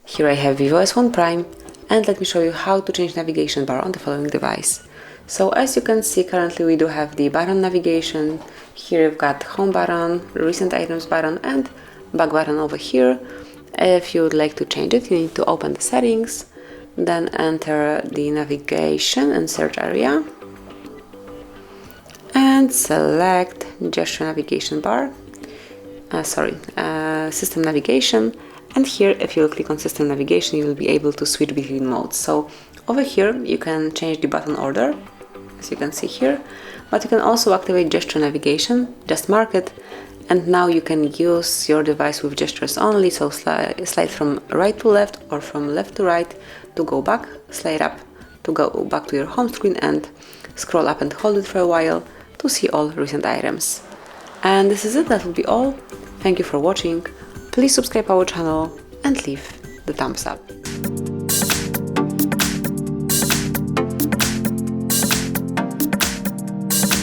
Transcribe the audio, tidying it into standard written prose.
Here I have Vivo S1 Prime, and let me show you how to change navigation bar on the following device. So as you can see, currently we do have the button navigation. Here you've got home button, recent items button, and back button over here. If you would like to change it, you need to open the settings, then enter the navigation and search area, and select gesture navigation bar, system navigation. And here, if you click on system navigation, you will be able to switch between modes. So over here you can change the button order, as you can see here, but you can also activate gesture navigation. Just mark it, and now you can use your device with gestures only. So slide from right to left or from left to right to go back, slide up to go back to your home screen, and scroll up and hold it for a while to see all recent items. And this is it, that will be all. Thank you for watching. Please subscribe our channel and leave the thumbs up.